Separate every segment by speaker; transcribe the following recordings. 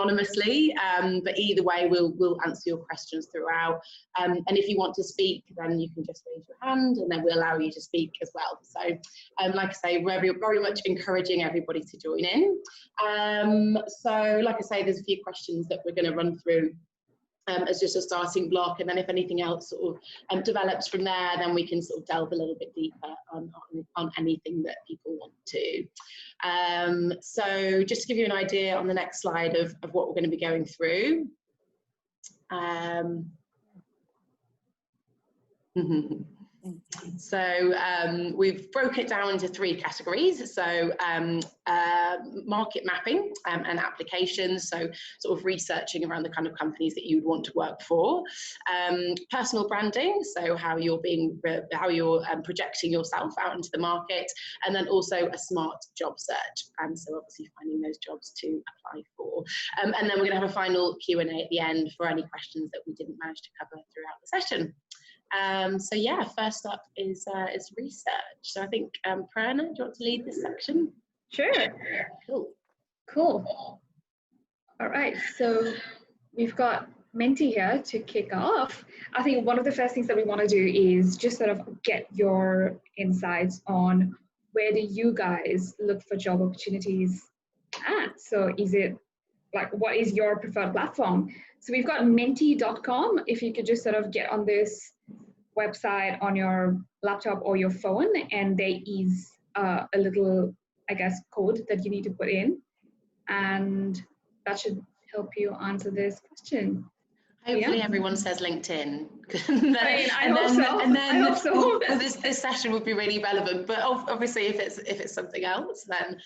Speaker 1: anonymously, but either way, we'll answer your questions throughout. And if you want to speak, then you can just raise your hand, and then we'll allow you to speak as well. So, like I say, we're very much encouraging everybody to join in. So, like I say, there's a few questions that we're going to run through as just a starting block, and then if anything else sort of develops from there, then we can sort of delve a little bit deeper on anything that people want to. So just to give you an idea on the next slide of what we're going to be going through. So we've broken it down into 3 categories. So market mapping and applications, so sort of researching around the kind of companies that you'd want to work for. Personal branding, so how you're projecting yourself out into the market, and then also a smart job search. So obviously finding those jobs to apply for. And then we're going to have a final Q&A at the end for any questions that we didn't manage to cover throughout the session. So yeah, first up is research. So I think Prerna, do you want to lead this section?
Speaker 2: Sure. Cool. All right, so we've got Menti here to kick off. I think one of the first things that we want to do is just sort of get your insights on where do you guys look for job opportunities at? So is it like, what is your preferred platform? So we've got menti.com. If you could just sort of get on this website on your laptop or your phone, and there is a little, I guess, code that you need to put in, and that should help you answer this question.
Speaker 1: Hopefully everyone says LinkedIn.
Speaker 2: I hope so.
Speaker 1: This session would be really relevant. But obviously, if it's something else, then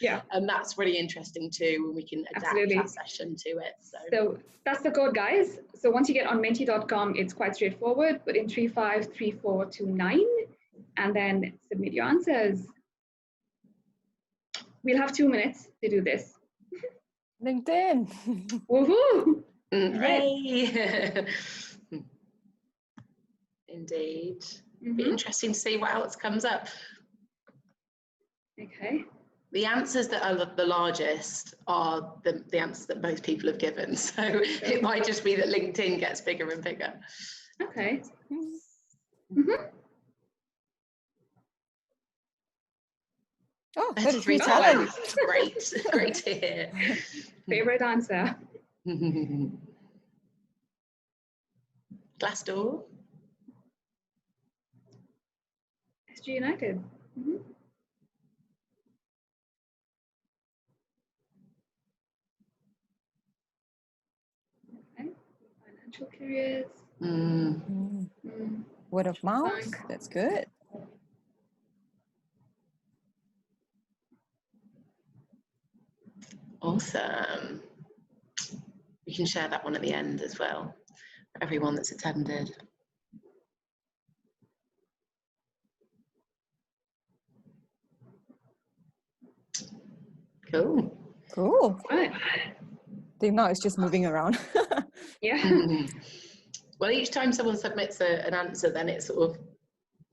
Speaker 1: that's really interesting too, and we can adapt that session to it. So that's the code, guys. So once you get on menti.com, it's quite straightforward. Put in 353429, and then submit your answers. We'll have 2 minutes to do this.
Speaker 3: LinkedIn.
Speaker 2: Woohoo!
Speaker 1: Yay! Indeed. Be interesting to see what else comes up.
Speaker 2: Okay.
Speaker 1: The answers that are the largest are the answers that most people have given. So it might just be that LinkedIn gets bigger and bigger.
Speaker 2: Okay.
Speaker 3: Oh, 33 talent.
Speaker 1: Great to hear.
Speaker 2: Favorite answer.
Speaker 1: Glassdoor.
Speaker 2: SG United. Okay. Financial careers.
Speaker 3: Word of mouth. That's good.
Speaker 1: Awesome. We can share that one at the end as well, for everyone that's attended. Cool.
Speaker 3: Right. I think now it's just moving around.
Speaker 2: Yeah.
Speaker 1: Well, each time someone submits an answer, then it sort of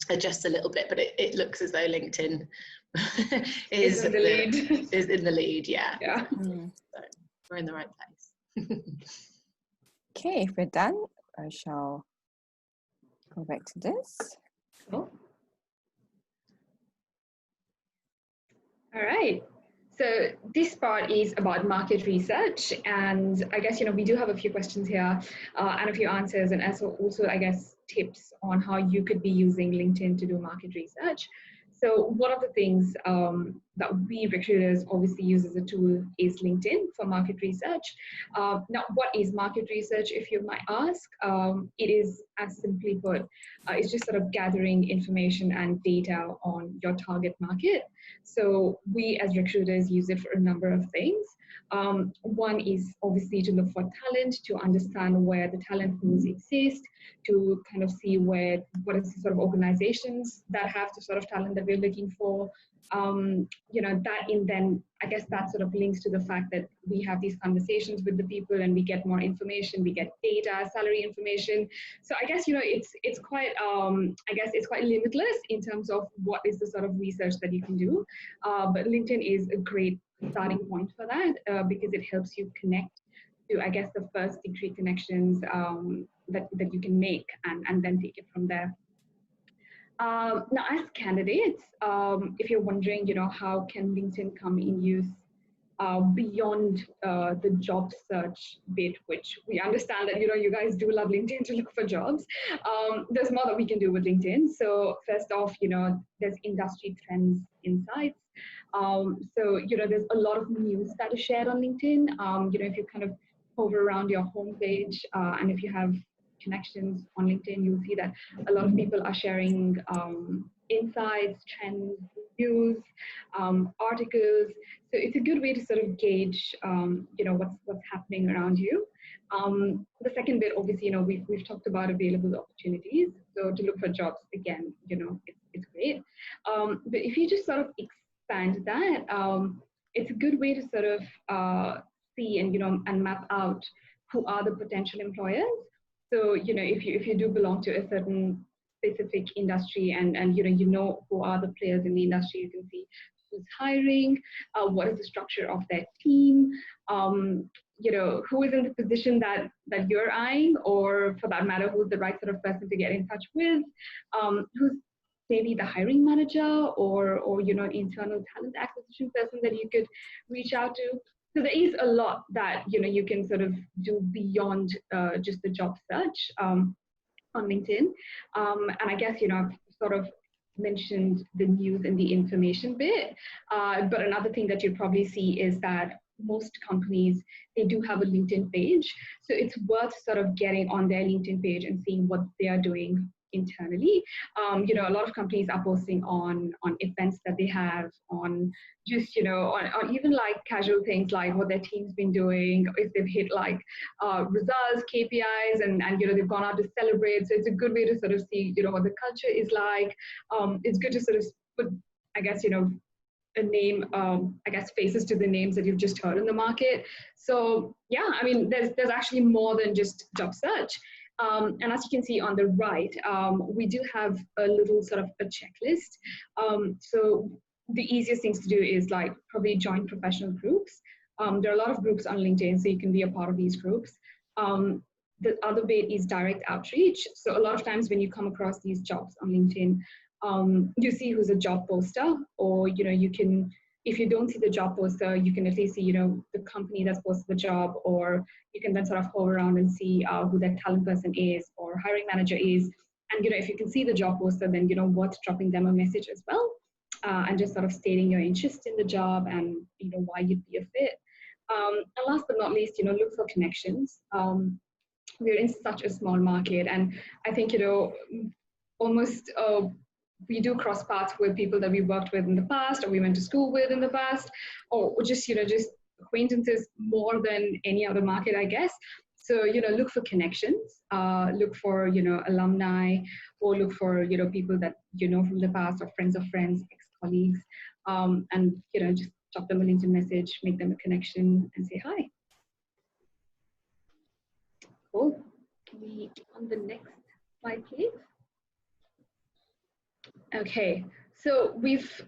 Speaker 1: adjusts a little bit, but it looks as though LinkedIn is in the lead. Yeah. So we're in the right place.
Speaker 3: Okay, if we're done, I shall go back to this.
Speaker 2: Cool. All right. So this part is about market research, and I guess, we do have a few questions here and a few answers, and also I guess tips on how you could be using LinkedIn to do market research. So one of the things that we recruiters obviously use as a tool is LinkedIn for market research. Now, what is market research, if you might ask? It is, as simply put, it's just sort of gathering information and data on your target market. So we as recruiters use it for a number of things. One is obviously to look for talent, to understand where the talent pools exist, to kind of see what is the sort of organizations that have the sort of talent that we're looking for. Then I guess that sort of links to the fact that we have these conversations with the people and we get more information, we get data, salary information. So I guess, it's quite, it's quite limitless in terms of what is the sort of research that you can do. But LinkedIn is a great starting point for that because it helps you connect to, I guess, the first degree connections that you can make, and then take it from there. Now, as candidates, if you're wondering, how can LinkedIn come in use beyond the job search bit, which we understand that you guys do love LinkedIn to look for jobs. There's more that we can do with LinkedIn. So first off, there's industry trends insights. So there's a lot of news that is shared on LinkedIn. If you kind of hover around your homepage, and if you have connections on LinkedIn, you'll see that a lot of people are sharing insights, trends, news, articles. So it's a good way to sort of gauge, what's happening around you. The second bit, obviously, we've talked about available opportunities. So to look for jobs, again, it's great. But if you just sort of expand that, it's a good way to sort of see and map out who are the potential employers. So, if you do belong to a certain specific industry and who are the players in the industry, you can see who's hiring, what is the structure of their team, who is in the position that you're eyeing, or for that matter, who's the right sort of person to get in touch with, who's maybe the hiring manager or internal talent acquisition person that you could reach out to. So there is a lot that you can sort of do beyond just the job search on LinkedIn. And I guess I've sort of mentioned the news and the information bit, but another thing that you'll probably see is that most companies, they do have a LinkedIn page. So it's worth sort of getting on their LinkedIn page and seeing what they are doing internally. A lot of companies are posting on events that they have, on just on even like casual things like what their team's been doing, if they've hit like results, KPIs, and they've gone out to celebrate. So it's a good way to sort of see what the culture is like. It's good to sort of put, I guess, a name, I guess, faces to the names that you've just heard in the market. So yeah, I mean, there's actually more than just job search. And as you can see on the right, we do have a little sort of a checklist. So the easiest things to do is like probably join professional groups. There are a lot of groups on LinkedIn, so you can be a part of these groups. The other bit is direct outreach. So a lot of times when you come across these jobs on LinkedIn, you see who's a job poster, or you can, if you don't see the job poster, you can at least see the company that's posted the job, or you can then sort of hover around and see who that talent person is or hiring manager is. And if you can see the job poster, then worth dropping them a message as well, and just sort of stating your interest in the job and why you'd be a fit. And last but not least, look for connections. We're in such a small market, and I think almost we do cross paths with people that we worked with in the past, or we went to school with in the past, or just just acquaintances more than any other market, I guess. So look for connections, look for alumni, or look for people that from the past, or friends of friends, ex-colleagues, and just drop them a LinkedIn message, make them a connection, and say hi. Cool. Can we on the next slide, please? Okay, so we've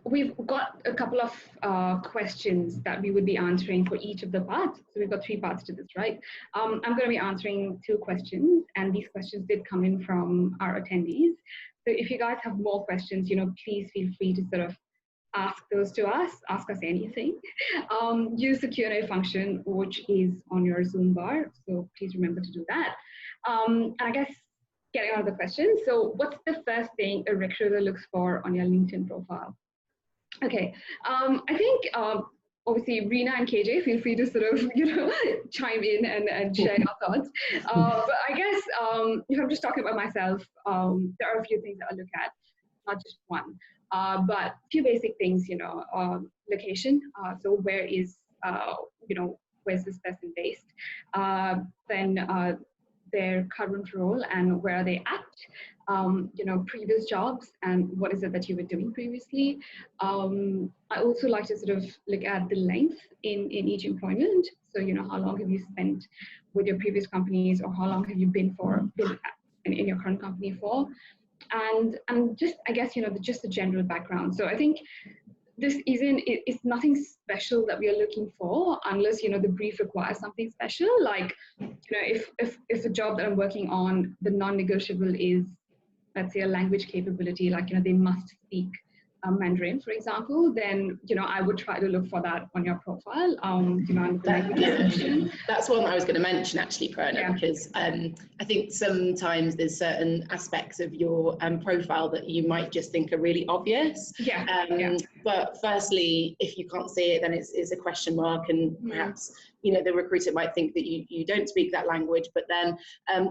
Speaker 2: got a couple of questions that we would be answering for each of the parts. So we've got 3 parts to this, right? I'm going to be answering 2 questions, and these questions did come in from our attendees. So if you guys have more questions, please feel free to sort of ask those to us, ask us anything. Use the Q&A function, which is on your Zoom bar. So please remember to do that. And I guess getting on the question. So what's the first thing a recruiter looks for on your LinkedIn profile? Okay, I think obviously Reena and KJ, feel free to sort of chime in and share your thoughts. But I guess if I'm just talking about myself, there are a few things that I look at, not just one, but a few basic things. Location. So where is where's this person based? Then their current role and where are they at, previous jobs and what is it that you were doing previously. I also like to sort of look at the length in each employment. So, how long have you spent with your previous companies, or how long have you been in your current company for? And just, I guess, just the general background. So I think it's nothing special that we are looking for, unless, you know, the brief requires something special. Like, you know, if the job that I'm working on, the non-negotiable is, let's say, a language capability, like, you know, they must speak Mandarin, for example, then, you know, I would try to look for that on your profile, you know, under the language section.
Speaker 1: That's one that I was going to mention, actually, Prerna, because I think sometimes there's certain aspects of your profile that you might just think are really obvious. But firstly, if you can't see it, then it's a question mark, and perhaps, you know, the recruiter might think that you don't speak that language. But then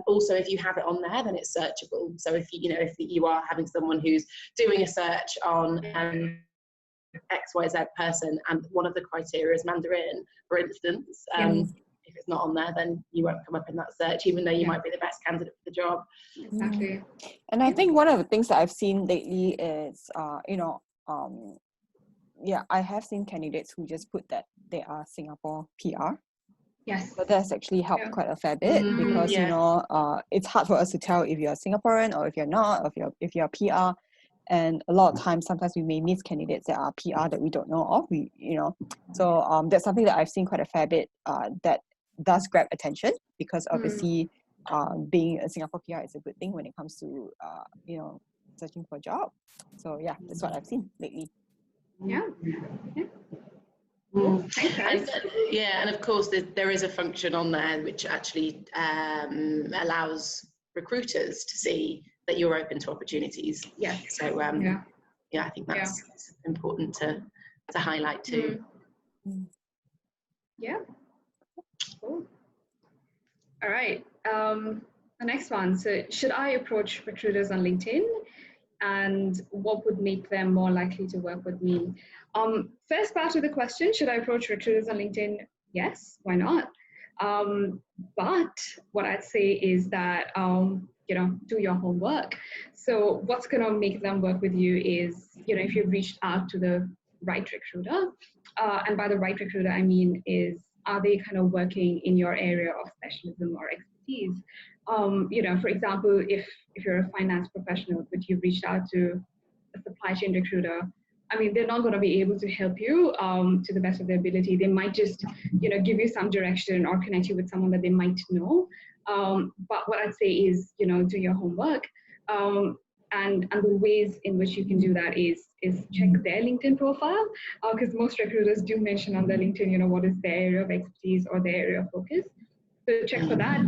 Speaker 1: also, if you have it on there, then it's searchable. So if if you are having someone who's doing a search on XYZ person, and one of the criteria is Mandarin, for instance, if it's not on there, then you won't come up in that search, even though you might be the best candidate for the job.
Speaker 2: Exactly.
Speaker 3: And I think one of the things that I've seen lately is, I have seen candidates who just put that they are Singapore PR.
Speaker 2: Yes.
Speaker 3: But that's actually helped quite a fair bit, because it's hard for us to tell if you're Singaporean or if you're not, or if you're PR. And a lot of times, sometimes we may miss candidates that are PR that we don't know of. So that's something that I've seen quite a fair bit that does grab attention, because obviously being a Singapore PR is a good thing when it comes to searching for a job. So yeah, that's what I've seen lately.
Speaker 1: And of course there is a function on there which actually allows recruiters to see that you're open to opportunities. So I think that's important to highlight too.
Speaker 2: Cool. All right, the next one. So should I approach recruiters on LinkedIn, and what would make them more likely to work with me? First part of the question, should I approach recruiters on LinkedIn? Yes, why not? But what I'd say is that, do your homework. So what's going to make them work with you is, if you've reached out to the right recruiter, and by the right recruiter, I mean are they kind of working in your area of specialism or expertise? For example, if you're a finance professional, but you've reached out to a supply chain recruiter, I mean, they're not going to be able to help you to the best of their ability. They might just, give you some direction or connect you with someone that they might know. But what I'd say is, do your homework. And the ways in which you can do that is check their LinkedIn profile, because most recruiters do mention on their LinkedIn, what is their area of expertise or their area of focus. So check for that.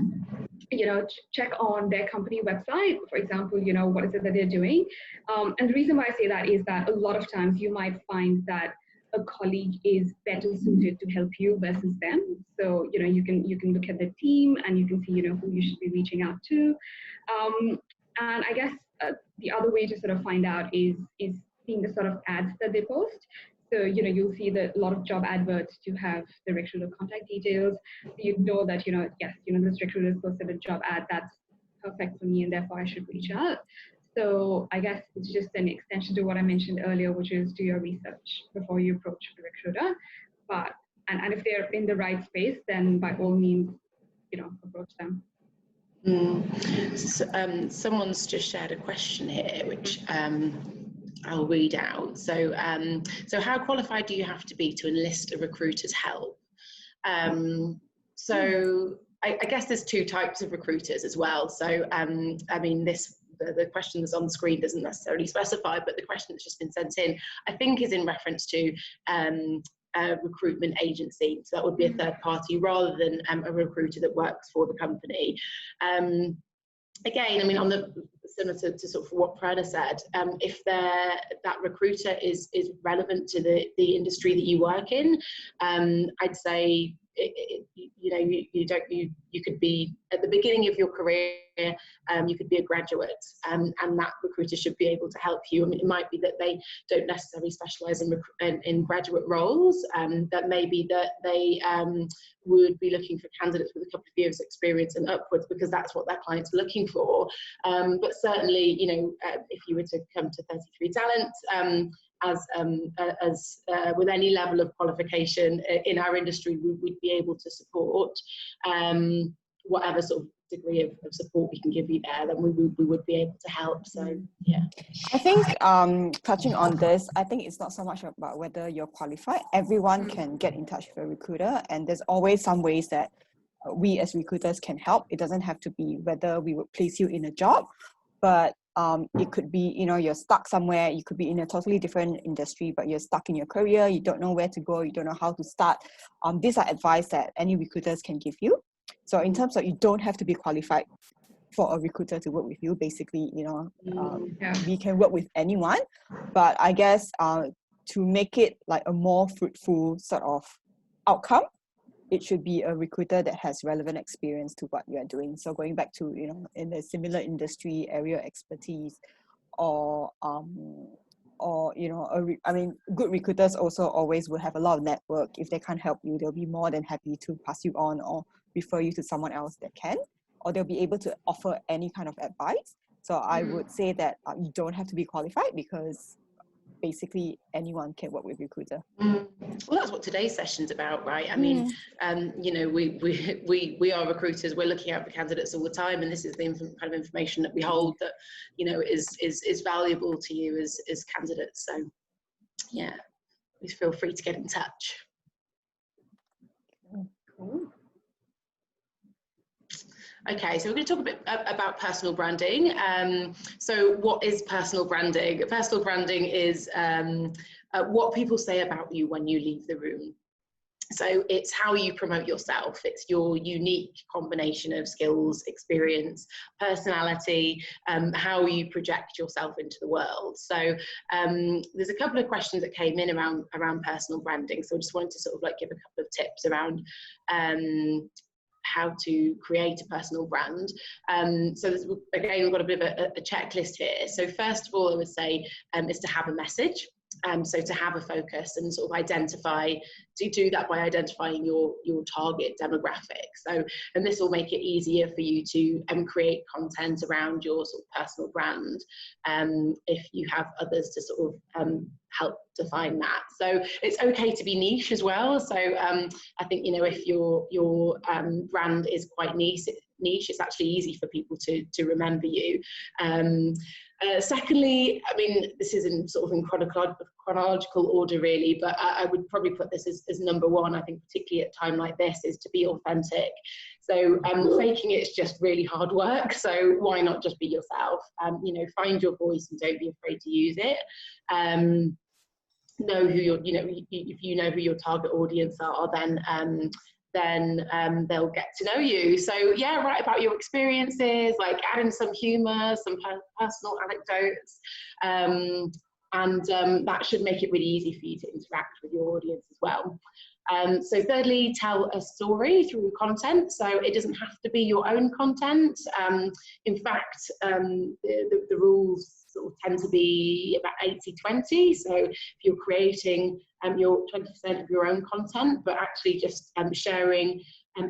Speaker 2: Check on their company website, for example, what is it that they're doing. And the reason why I say that is that a lot of times you might find that a colleague is better suited to help you versus them. So, you can look at the team and you can see, who you should be reaching out to. And I guess the other way to sort of find out is seeing the sort of ads that they post. So, you'll see that a lot of job adverts do have the recruiter contact details. So you know that, yes, this recruiter has posted a job ad that's perfect for me, and therefore I should reach out. So I guess it's just an extension to what I mentioned earlier, which is do your research before you approach the recruiter. But, and if they're in the right space, then by all means, approach them.
Speaker 1: So, someone's just shared a question here, which I'll read out. So, how qualified do you have to be to enlist a recruiter's help? So I guess there's two types of recruiters as well. So, I mean, the question that's on the screen doesn't necessarily specify, but the question that's just been sent in, I think, is in reference to a recruitment agency. So that would be a third party rather than a recruiter that works for the company. Again, I mean, on the similar to sort of what Prerna said, if that recruiter is relevant to the industry that you work in, I'd say you could be at the beginning of your career, you could be a graduate, and that recruiter should be able to help you. I mean, it might be that they don't necessarily specialize in graduate roles, that maybe that they would be looking for candidates with a couple of years experience and upwards, because that's what their clients are looking for. But certainly, if you were to come to 33 Talent, as with any level of qualification in our industry, we'd be able to support. whatever sort of degree of support we can give you there, then we would be able to help. So yeah,
Speaker 3: I think touching on this, I think it's not so much about whether you're qualified. Everyone can get in touch with a recruiter, and there's always some ways that we as recruiters can help. It doesn't have to be whether we would place you in a job, but it could be, you know, you're stuck somewhere, you could be in a totally different industry, but you're stuck in your career, you don't know where to go, you don't know how to start. These are advice that any recruiters can give you. So in terms of, you don't have to be qualified for a recruiter to work with you. Basically, you know, we can work with anyone, but I guess to make it like a more fruitful sort of outcome, it should be a recruiter that has relevant experience to what you are doing. So going back to, you know, in a similar industry, area expertise, or you know, I mean, good recruiters also always will have a lot of network. If they can't help you, they'll be more than happy to pass you on or refer you to someone else that can, or they'll be able to offer any kind of advice. So I would say that you don't have to be qualified, because basically anyone can work with recruiter.
Speaker 1: Well, that's what today's session's about, right? I mean, you know, we are recruiters. We're looking out for candidates all the time, and this is the kind of information that we hold that, you know, is valuable to you as candidates. So yeah, please feel free to get in touch.
Speaker 2: Cool.
Speaker 1: Okay, so we're going to talk a bit about personal branding. So what is personal branding? Personal branding is what people say about you when you leave the room. So it's how you promote yourself. It's your unique combination of skills, experience, personality, how you project yourself into the world. So there's a couple of questions that came in around personal branding. So I just wanted to sort of like give a couple of tips around how to create a personal brand. So this, again, we've got a bit of a checklist here. So first of all, I would say is to have a message. So to have a focus and sort of identify, to do that by identifying your target demographic. So, and this will make it easier for you to create content around your sort of personal brand, if you have others to sort of help define that. So it's okay to be niche as well. So I think, you know, if your brand is quite niche, it's actually easy for people to remember you. Secondly, I mean, this is in sort of in chronological order really, but I would probably put this as number one. I think particularly at a time like this is to be authentic. So faking it's just really hard work. So why not just be yourself? You know, find your voice and don't be afraid to use it. Know who your, you know, if you know who your target audience are, then they'll get to know you. So yeah, write about your experiences, like add in some humor, some personal anecdotes, and that should make it really easy for you to interact with your audience as well. So thirdly, tell a story through content. So it doesn't have to be your own content. In fact, the rules sort of tend to be about 80-20. So if you're creating your 20% of your own content, but actually just sharing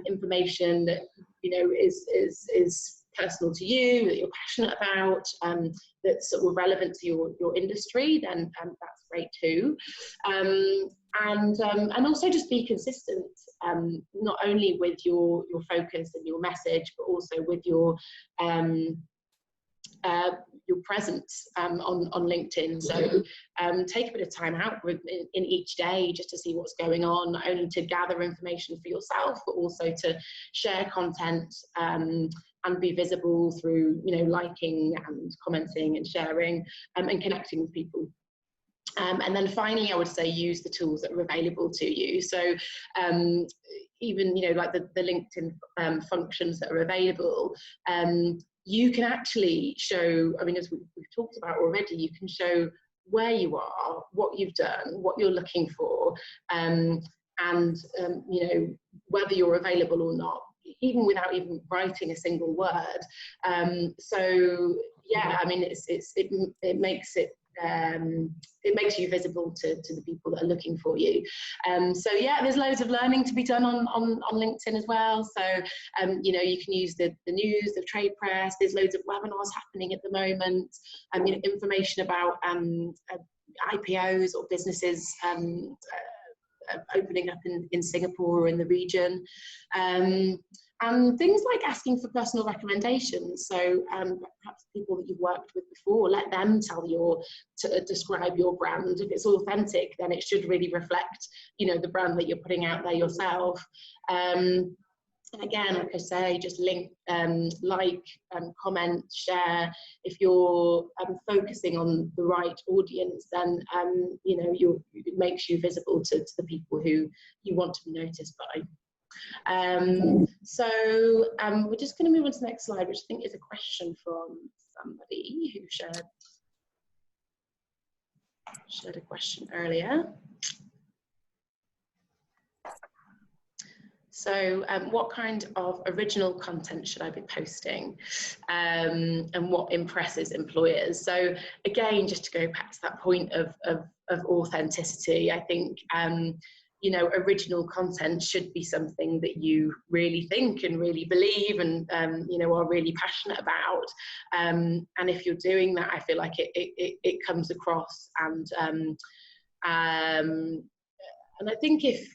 Speaker 1: information that, you know, is personal to you, that you're passionate about, that's sort of relevant to your industry, then that's great too. And also just be consistent, not only with your focus and your message, but also with your presence on LinkedIn. So take a bit of time out in each day just to see what's going on, not only to gather information for yourself, but also to share content and be visible through, you know, liking and commenting and sharing and connecting with people. And then finally, I would say use the tools that are available to you. So even, you know, like the LinkedIn functions that are available, you can actually show, I mean, as we've talked about already, you can show where you are, what you've done, what you're looking for, and you know, whether you're available or not, even without even writing a single word. So yeah, I mean, it makes you visible to the people that are looking for you. So yeah, there's loads of learning to be done on LinkedIn as well. So you know, you can use the news, the trade press. There's loads of webinars happening at the moment. You know, information about IPOs or businesses opening up in Singapore or in the region. And things like asking for personal recommendations. So perhaps people that you've worked with before, let them tell describe your brand. If it's authentic, then it should really reflect, the brand that you're putting out there yourself. And again, like I say, just link, comment, share. If you're focusing on the right audience, then it makes you visible to the people who you want to be noticed by. So we're just going to move on to the next slide, which I think is a question from somebody who shared a question earlier. So what kind of original content should I be posting, and what impresses employers? So again, just to go back to that point of authenticity, I think original content should be something that you really think and really believe and are really passionate about. And if you're doing that, I feel like it comes across. And I think if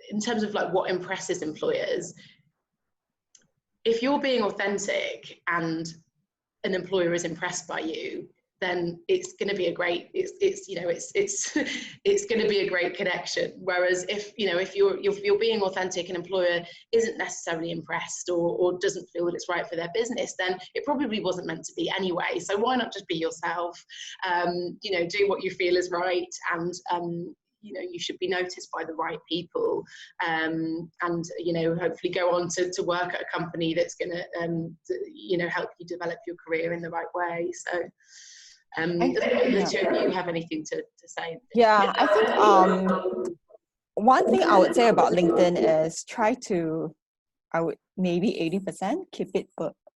Speaker 1: in terms of like what impresses employers, if you're being authentic and an employer is impressed by you, then it's going to be a great, it's going to be a great connection. Whereas if you're being authentic, an employer isn't necessarily impressed or doesn't feel that it's right for their business, then it probably wasn't meant to be anyway. So why not just be yourself? Do what you feel is right, and you should be noticed by the right people, and hopefully go on to work at a company that's going to help you develop your career in the right way. So the two of you have anything to say?
Speaker 3: Yeah, I think one thing I would say about LinkedIn is maybe 80% keep it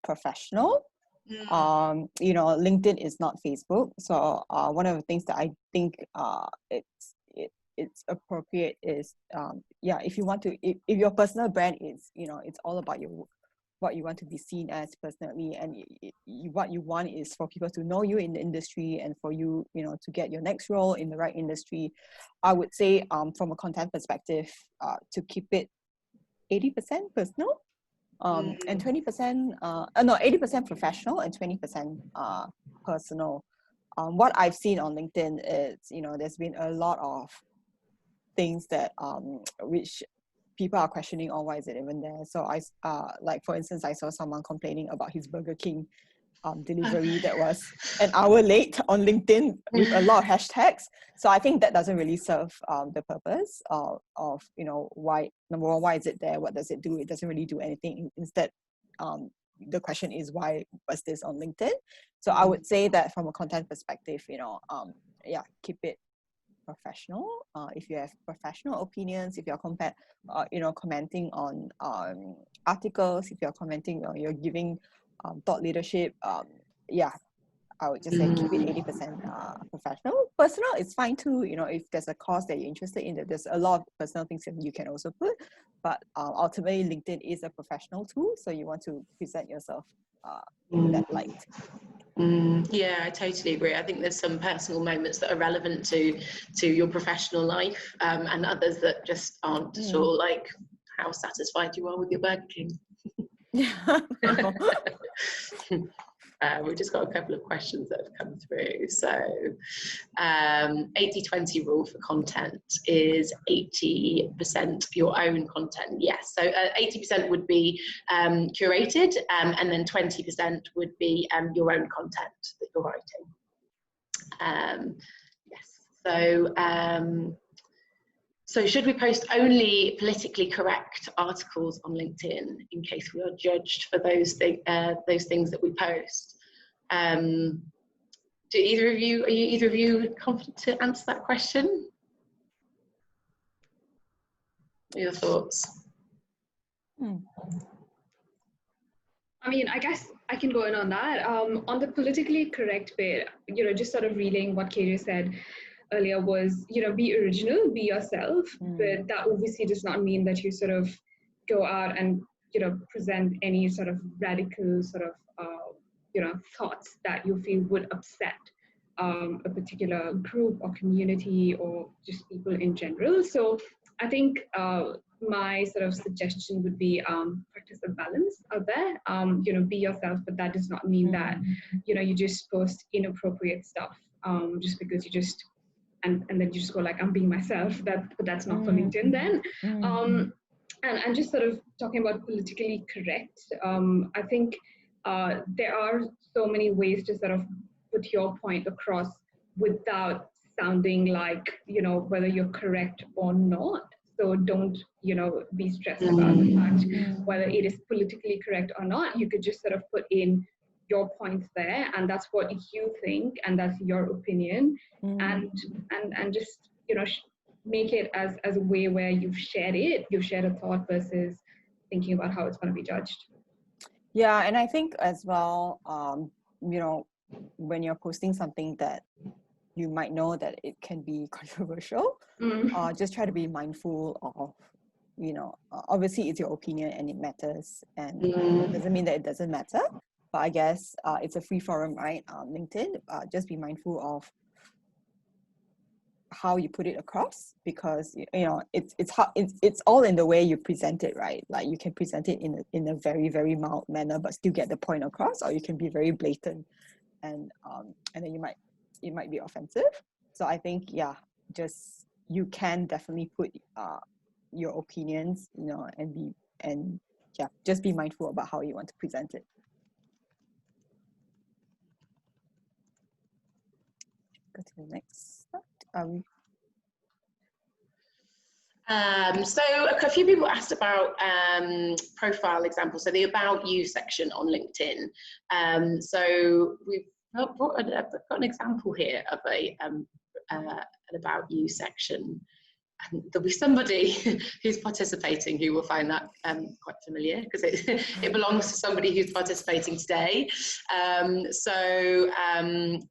Speaker 3: professional. LinkedIn is not Facebook, so one of the things that I think it's appropriate is if you want to, if your personal brand is it's all about what you want to be seen as personally, and what you want is for people to know you in the industry and for you to get your next role in the right industry. I would say from a content perspective, to keep it 80% personal, and 20% 80% professional and 20% personal. What I've seen on LinkedIn is there's been a lot of things that which people are questioning, why is it even there? So like for instance, I saw someone complaining about his Burger King delivery that was an hour late on LinkedIn with a lot of hashtags. So I think that doesn't really serve the purpose of why, number one, why is it there? What does it do? It doesn't really do anything. Instead, the question is, why was this on LinkedIn? So I would say that from a content perspective, keep it professional. If you have professional opinions, if you're commenting on articles, if you're commenting or you're giving thought leadership, I would just say keep it 80% professional. Personal is fine too. If there's a cause that you're interested in, that there's a lot of personal things that you can also put. But ultimately, LinkedIn is a professional tool, so you want to present yourself in that light.
Speaker 1: Yeah, I totally agree. I think there's some personal moments that are relevant to your professional life, and others that just aren't at all, like how satisfied you are with your Burger King. We've just got a couple of questions that have come through. So 80-20 rule for content is 80% your own content. Yes, so 80% would be curated, and then 20% would be your own content that you're writing. Yes, so should we post only politically correct articles on LinkedIn in case we are judged for those things that we post? Are either of you confident to answer that question? What are your thoughts?
Speaker 2: I mean, I guess I can go in on that. On the politically correct bit, just sort of reading what KJ said earlier was, be original, be yourself, but that obviously does not mean that you sort of go out and, present any sort of radical sort of, thoughts that you feel would upset a particular group or community or just people in general. So I think my sort of suggestion would be practice a balance out there. You know, be yourself, but that does not mean that, you know, you just post inappropriate stuff just because you just, and then you just go like, I'm being myself. But that's not for LinkedIn then. And just sort of talking about politically correct, I think there are so many ways to sort of put your point across without sounding like, you know, whether you're correct or not. So don't, you know, be stressed about the fact whether it is politically correct or not. You could just sort of put in your points there, and that's what you think, and that's your opinion, and just, you know, make it as a way where you've shared a thought versus thinking about how it's going to be judged.
Speaker 3: Yeah, and I think as well, you know, when you're posting something that you might know that it can be controversial, just try to be mindful of, you know, obviously it's your opinion and it matters, and it doesn't mean that it doesn't matter, but I guess it's a free forum, right? LinkedIn, just be mindful of how you put it across, because you know it's all in the way you present it, right? Like you can present it in a very, very mild manner but still get the point across, or you can be very blatant and then it might be offensive. So I think, yeah, just you can definitely put your opinions, you know, and just be mindful about how you want to present it. Go to the next slide.
Speaker 1: So a few people asked about profile examples, so the About You section on LinkedIn. So I've got an example here of an About You section. And there'll be somebody who's participating who will find that quite familiar, because it belongs to somebody who's participating today. So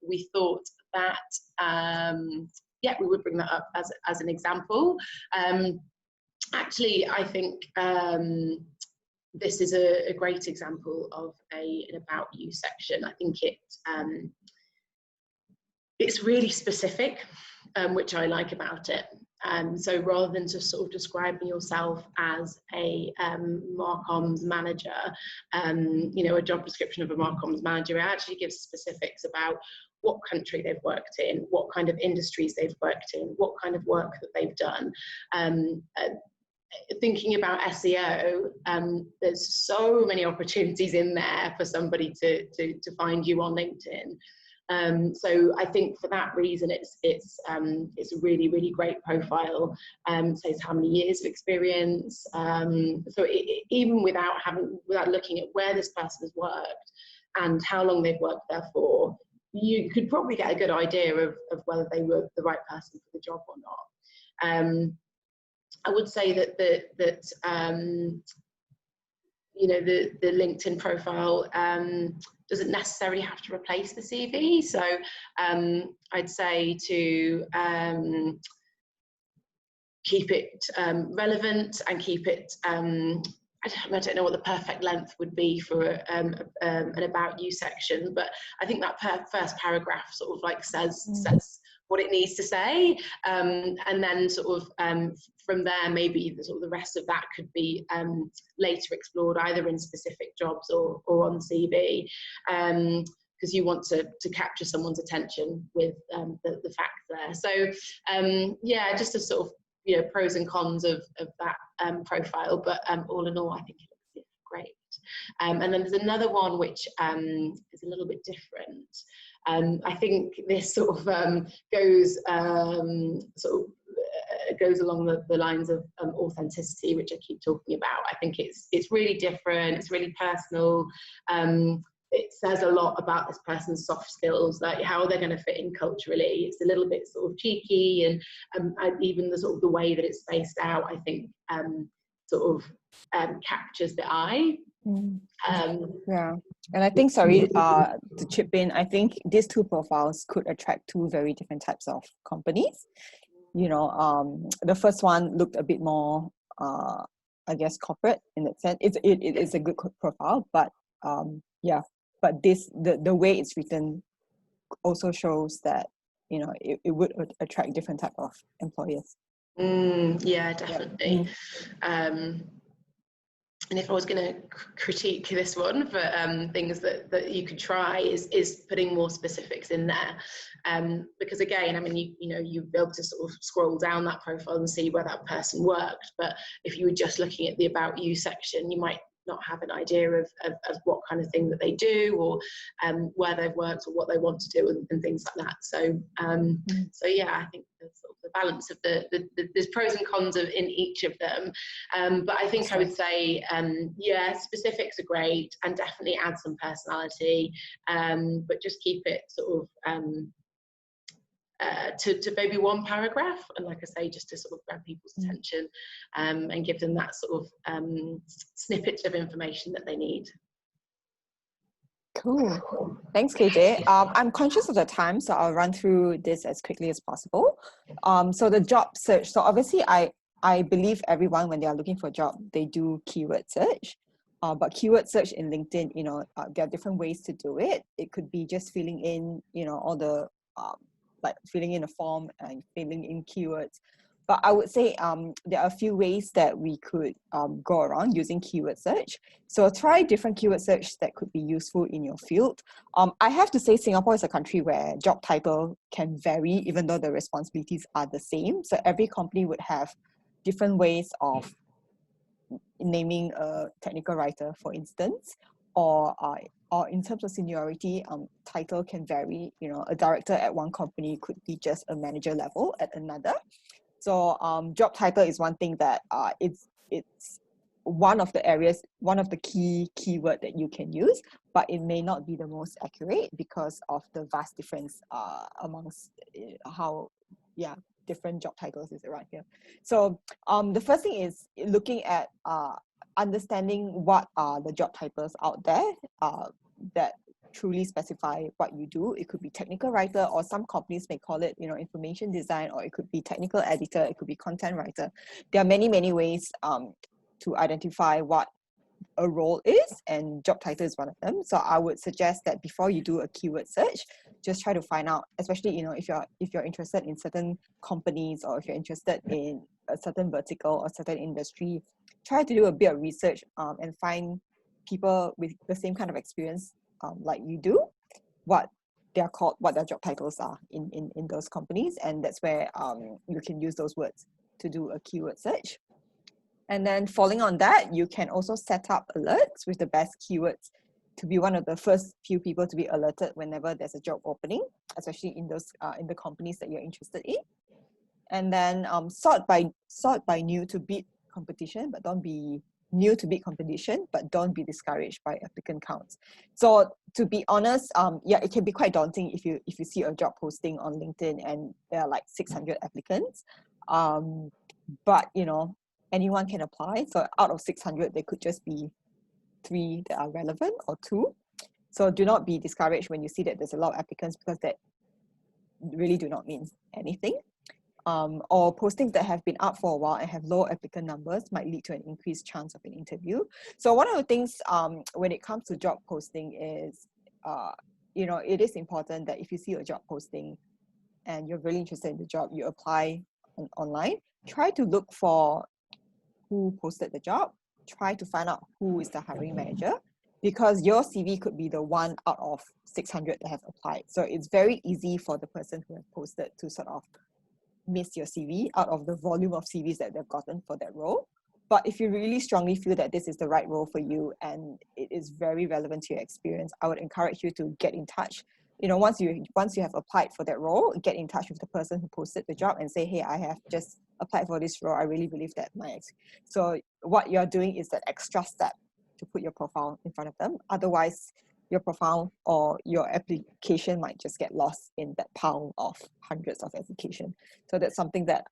Speaker 1: we thought that we would bring that up as an example. Actually, I think this is a great example of an About You section. I think it's really specific, which I like about it. So rather than just sort of describing yourself as a Marcoms manager, you know, a job description of a Marcoms manager, it actually gives specifics about what country they've worked in, what kind of industries they've worked in, what kind of work that they've done. Thinking about SEO, there's so many opportunities in there for somebody to find you on LinkedIn. So I think for that reason, it's a really, really great profile. Says how many years of experience. So even without looking at where this person has worked and how long they've worked there for, you could probably get a good idea of whether they were the right person for the job or not. I would say that you know, the LinkedIn profile doesn't necessarily have to replace the CV. So I'd say to keep it relevant and keep it, I don't know what the perfect length would be for an About You section, but I think that first paragraph sort of like says what it needs to say, and then sort of from there, maybe the rest of that could be later explored either in specific jobs or on CV, because you want to capture someone's attention with the facts there. So yeah, just a sort of, you know, pros and cons of that profile, but all in all, I think it looks great. And then there's another one which is a little bit different. I think this sort of goes along the lines of authenticity, which I keep talking about. I think it's really different. It's really personal. It says a lot about this person's soft skills, like how they're going to fit in culturally. It's a little bit sort of cheeky, and even the sort of the way that it's spaced out, I think captures the eye.
Speaker 3: Yeah, and I think, sorry, to chip in, I think these two profiles could attract two very different types of companies. You know, the first one looked a bit more, I guess, corporate in that sense. It is a good profile, but yeah. But the way it's written also shows that, you know, it would attract different type of employers.
Speaker 1: Yeah, definitely. And if I was going to critique this one for things that you could try is putting more specifics in there, because again, I mean, you'd be able to sort of scroll down that profile and see where that person worked, but if you were just looking at the About You section, you might not have an idea of what kind of thing that they do, or where they've worked, or what they want to do, and things like that. So so yeah, I think the sort of the balance of there's pros and cons in each of them, but I think I would say yeah, specifics are great, and definitely add some personality, but just keep it sort of to maybe one paragraph, and like I say, just to sort of grab people's attention, and give them that sort of snippet of information that they need.
Speaker 3: Cool. Thanks, KJ. I'm conscious of the time, so I'll run through this as quickly as possible. So the job search. So obviously, I believe everyone, when they are looking for a job, they do keyword search. But keyword search in LinkedIn, there are different ways to do it. It could be just filling in, all the like filling in a form and filling in keywords. But I would say there are a few ways that we could go around using keyword search. So try different keyword search that could be useful in your field. I have to say Singapore is a country where job title can vary, even though the responsibilities are the same. So every company would have different ways of naming a technical writer, for instance, or in terms of seniority, title can vary. A director at one company could be just a manager level at another. So job title is one thing that it's one of the areas, one of the keyword that you can use, but it may not be the most accurate because of the vast difference amongst how different job titles is around here. So the first thing is looking at understanding what are the job titles out there that truly specify what you do. It could be technical writer, or some companies may call it, information design, or it could be technical editor, it could be content writer. There are many ways to identify what a role is, and job title is one of them. So I would suggest that before you do a keyword search, just try to find out, especially if you're interested in certain companies, or if you're interested in a certain vertical or certain industry, try to do a bit of research and find people with the same kind of experience like you do, what they're called, what their job titles are in those companies, and that's where you can use those words to do a keyword search. And then following on that, you can also set up alerts with the best keywords to be one of the first few people to be alerted whenever there's a job opening, especially in those in the companies that you're interested in. And then sort by new to beat competition, but don't be new to beat competition, but don't be discouraged by applicant counts. So to be honest, it can be quite daunting if you see a job posting on LinkedIn and there are like 600 applicants. But anyone can apply. So out of 600, there could just be 3 that are relevant, or 2. So do not be discouraged when you see that there's a lot of applicants, because that really do not mean anything. Or postings that have been up for a while and have low applicant numbers might lead to an increased chance of an interview. So one of the things when it comes to job posting is, it is important that if you see a job posting and you're really interested in the job, you apply online. Try to look for who posted the job. Try to find out who is the hiring manager, because your CV could be the one out of 600 that have applied. So it's very easy for the person who has posted to sort of miss your CV out of the volume of CVs that they've gotten for that role. But if you really strongly feel that this is the right role for you and it is very relevant to your experience, I would encourage you to get in touch. Once you have applied for that role, get in touch with the person who posted the job and say, hey, I have just applied for this role. I really believe that so what you're doing is that extra step to put your profile in front of them. Otherwise, your profile or your application might just get lost in that pile of hundreds of applications. So that's something that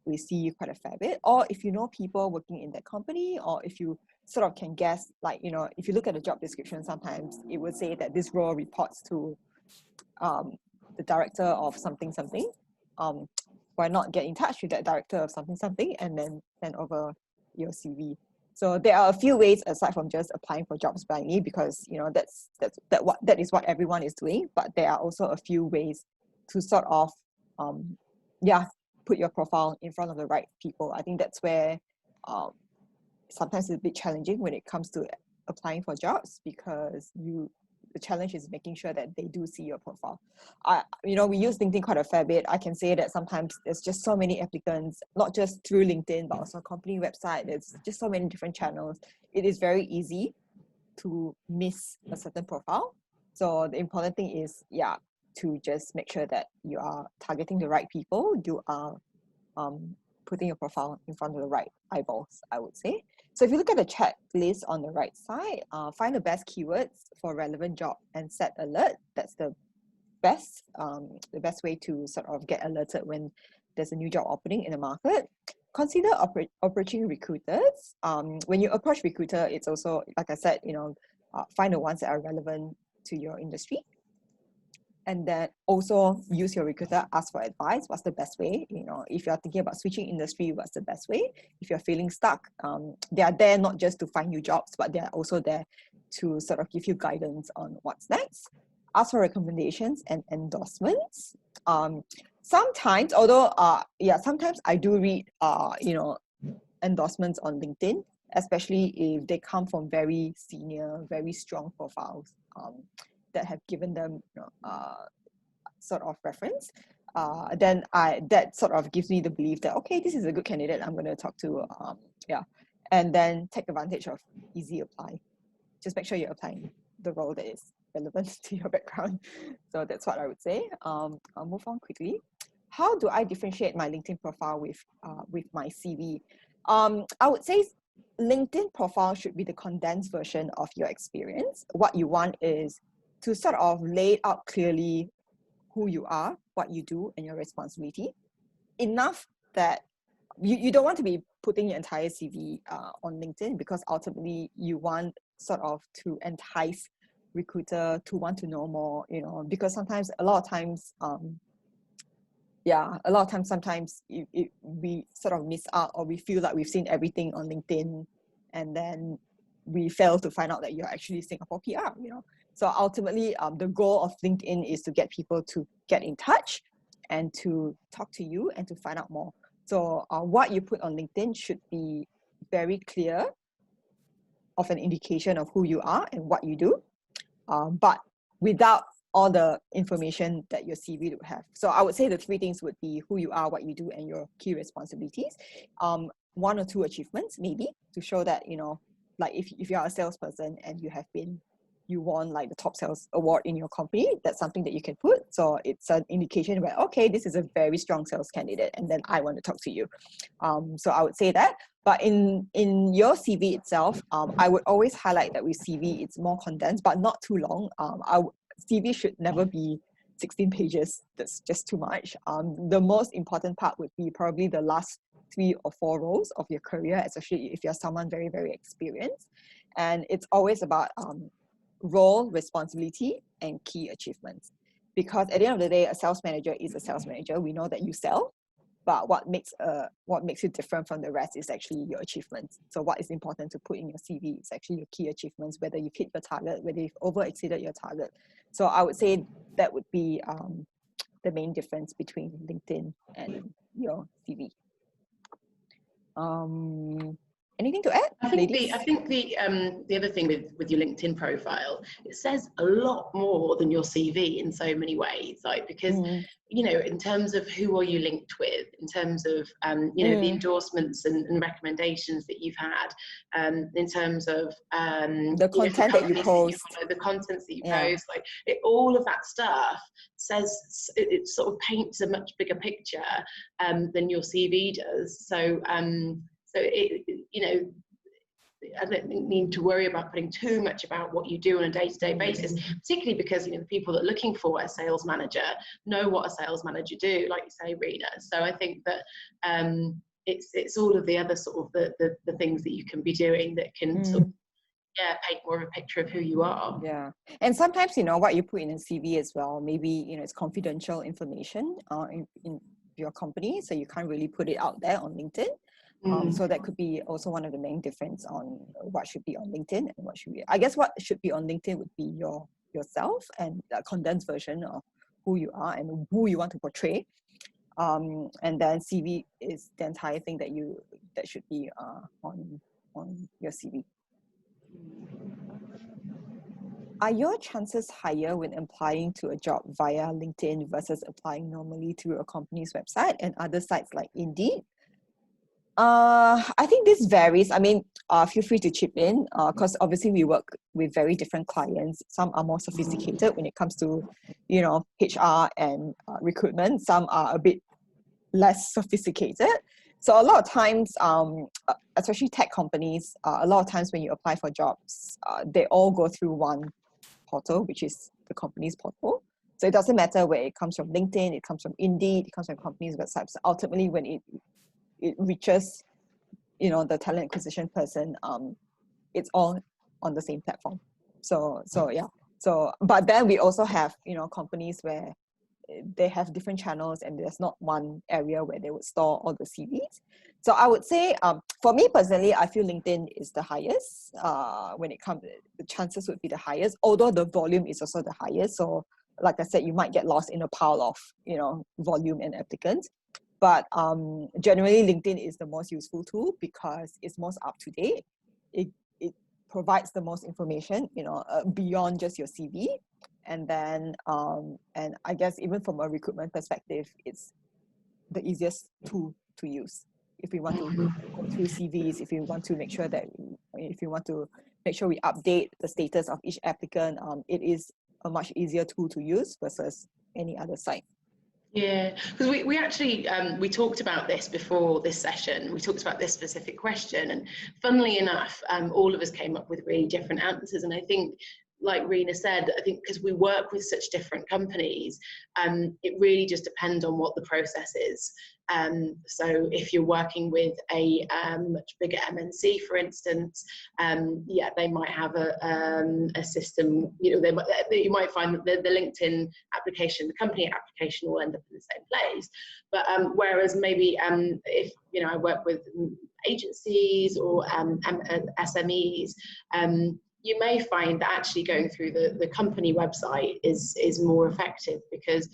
Speaker 3: we see quite a fair bit. Or if you know people working in that company, or if you sort of can guess, like, if you look at the job description, sometimes it would say that this role reports to the director of something. Why not get in touch with that director of something and then send over your CV? So there are a few ways aside from just applying for jobs blindly, because that is what everyone is doing. But there are also a few ways to sort of put your profile in front of the right people. I think that's where sometimes it's a bit challenging when it comes to applying for jobs, because the challenge is making sure that they do see your profile. We use LinkedIn quite a fair bit. I can say that sometimes there's just so many applicants, not just through LinkedIn, but also company website. There's just so many different channels. It is very easy to miss a certain profile. So the important thing is, to just make sure that you are targeting the right people. You are putting your profile in front of the right eyeballs, I would say. So if you look at the checklist on the right side, find the best keywords for relevant job and set alert. That's the best way to sort of get alerted when there's a new job opening in the market. Consider approaching recruiters. When you approach recruiter, it's also, like I said, find the ones that are relevant to your industry. And then also use your recruiter, ask for advice. What's the best way? If you're thinking about switching industry, what's the best way? If you're feeling stuck, they are there not just to find you jobs, but they're also there to sort of give you guidance on what's next. Ask for recommendations and endorsements. Sometimes, sometimes I do read, endorsements on LinkedIn, especially if they come from very senior, very strong profiles that have given them sort of reference. Then that sort of gives me the belief that, okay, this is a good candidate I'm going to talk to. And then take advantage of easy apply. Just make sure you're applying the role that is relevant to your background. So that's what I would say. I'll move on quickly. How do I differentiate my LinkedIn profile with my CV? I would say LinkedIn profile should be the condensed version of your experience. What you want is to sort of lay out clearly who you are, what you do, and your responsibility. Enough that you don't want to be putting your entire CV on LinkedIn, because ultimately you want sort of to entice recruiter to want to know more, because sometimes, a lot of times, sometimes we sort of miss out, or we feel like we've seen everything on LinkedIn, and then we fail to find out that you're actually Singapore PR, So ultimately, the goal of LinkedIn is to get people to get in touch and to talk to you and to find out more. So what you put on LinkedIn should be very clear of an indication of who you are and what you do, but without all the information that your CV would have. So I would say the three things would be who you are, what you do, and your key responsibilities. One or two achievements, maybe, to show that, like if you are a salesperson and you won like the top sales award in your company, that's something that you can put. So it's an indication where, okay, this is a very strong sales candidate, and then I want to talk to you. So I would say that. But in your CV itself, I would always highlight that with CV, it's more condensed, but not too long. CV should never be 16 pages. That's just too much. The most important part would be probably the last 3 or 4 roles of your career, especially if you're someone very, very experienced. And it's always about role, responsibility, and key achievements. Because at the end of the day, a sales manager is a sales manager. We know that you sell, but what makes you different from the rest is actually your achievements. So what is important to put in your CV is actually your key achievements, whether you've hit your target, whether you've over-exceeded your target. So I would say that would be the main difference between LinkedIn and your CV. Anything to add?
Speaker 1: I think the other thing with your LinkedIn profile, it says a lot more than your CV in so many ways. Like, because in terms of who are you linked with, in terms of the endorsements and recommendations that you've had, in terms of
Speaker 3: the content that you post,
Speaker 1: the contents that you post, like all of that stuff says, it sort of paints a much bigger picture than your CV does. So I don't need to worry about putting too much about what you do on a day-to-day basis, particularly because the people that are looking for a sales manager know what a sales manager do, like you say, Rena. So I think that it's all of the other sort of the things that you can be doing that can sort of paint more of a picture of who you are.
Speaker 3: Yeah, and sometimes what you put in a CV as well, maybe it's confidential information in your company, so you can't really put it out there on LinkedIn. So that could be also one of the main difference on what should be on LinkedIn and what should be. I guess what should be on LinkedIn would be yourself and a condensed version of who you are and who you want to portray. And then CV is the entire thing that should be on your CV. Are your chances higher when applying to a job via LinkedIn versus applying normally through a company's website and other sites like Indeed? I think this varies. I mean, feel free to chip in because obviously we work with very different clients. Some are more sophisticated when it comes to, you know, HR and recruitment. Some are a bit less sophisticated. So a lot of times, especially tech companies, a lot of times when you apply for jobs, they all go through one portal, which is the company's portal. So it doesn't matter where it comes from, LinkedIn, it comes from Indeed, it comes from company's websites. So ultimately, when it reaches, you know, the talent acquisition person, it's all on the same platform. So yeah. So, but then we also have, you know, companies where they have different channels and there's not one area where they would store all the CVs. So I would say, for me personally, I feel LinkedIn is the highest. When it comes, the chances would be the highest, although the volume is also the highest. So like I said, you might get lost in a pile of, you know, volume and applicants. But generally, LinkedIn is the most useful tool because it's most up to date. It provides the most information, you know, beyond just your CV. And then, and I guess even from a recruitment perspective, it's the easiest tool to use. If we want to go through CVs, if we want to make sure we update the status of each applicant, it is a much easier tool to use versus any other site.
Speaker 1: Yeah, because we actually, we talked about this before this session. We talked about this specific question, and funnily enough, all of us came up with really different answers. And I think, like Rena said, I think because we work with such different companies, it really just depends on what the process is. So if you're working with a much bigger MNC, for instance, yeah, they might have a system, you know, you might find that the LinkedIn application, the company application will end up in the same place. But whereas maybe if, you know, I work with agencies or SMEs, you may find that actually going through the company website is more effective because,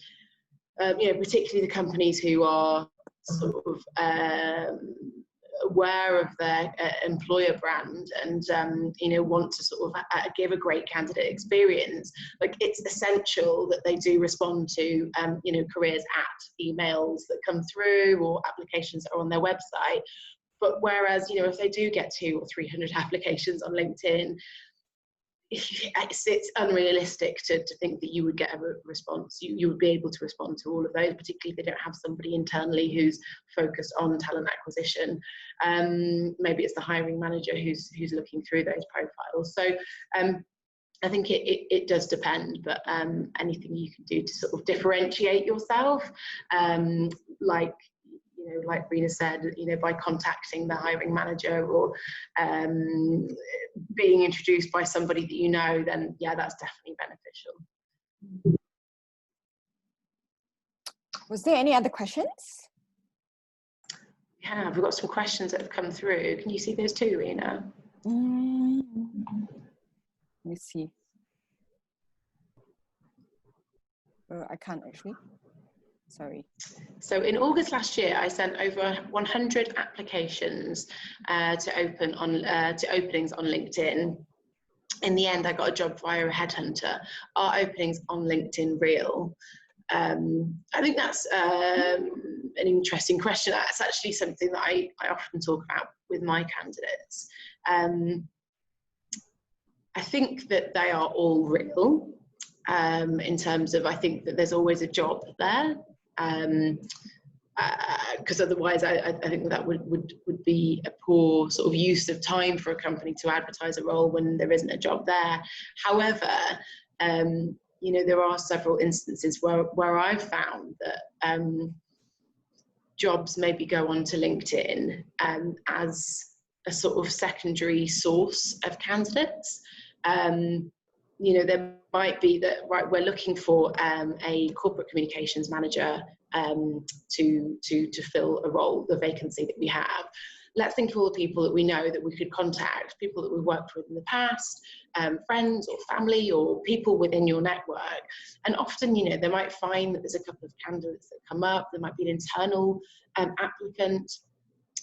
Speaker 1: you know, particularly the companies who are sort of aware of their employer brand and, you know, want to sort of give a great candidate experience, like it's essential that they do respond to, you know, careers at emails that come through or applications that are on their website. But whereas, you know, if they do get 200 or 300 applications on LinkedIn, it's unrealistic to think that you would get a response. You would be able to respond to all of those, particularly if they don't have somebody internally who's focused on talent acquisition. Maybe it's the hiring manager who's looking through those profiles. So I think it does depend, but anything you can do to sort of differentiate yourself, like, you know, like Rena said, you know, by contacting the hiring manager or being introduced by somebody that you know, then yeah, that's definitely beneficial.
Speaker 3: Was there any other questions?
Speaker 1: Yeah, we've got some questions that have come through. Can you see those too, Rena?
Speaker 3: Let me see. I can't actually. Sorry.
Speaker 1: So in August last year, I sent over 100 applications to openings on LinkedIn. In the end, I got a job via a headhunter. Are openings on LinkedIn real? I think that's an interesting question. That's actually something that I often talk about with my candidates. I think that they are all real in terms of, I think that there's always a job there. Because otherwise I think that would be a poor sort of use of time for a company to advertise a role when there isn't a job there. However, you know, there are several instances where I've found that jobs maybe go onto LinkedIn as a sort of secondary source of candidates. You know, there might be that, right, we're looking for a corporate communications manager to fill a role, the vacancy that we have. let's think of all the people that we know that we could contact, people that we've worked with in the past, friends or family or people within your network. And often, you know, they might find that there's a couple of candidates that come up, there might be an internal applicant.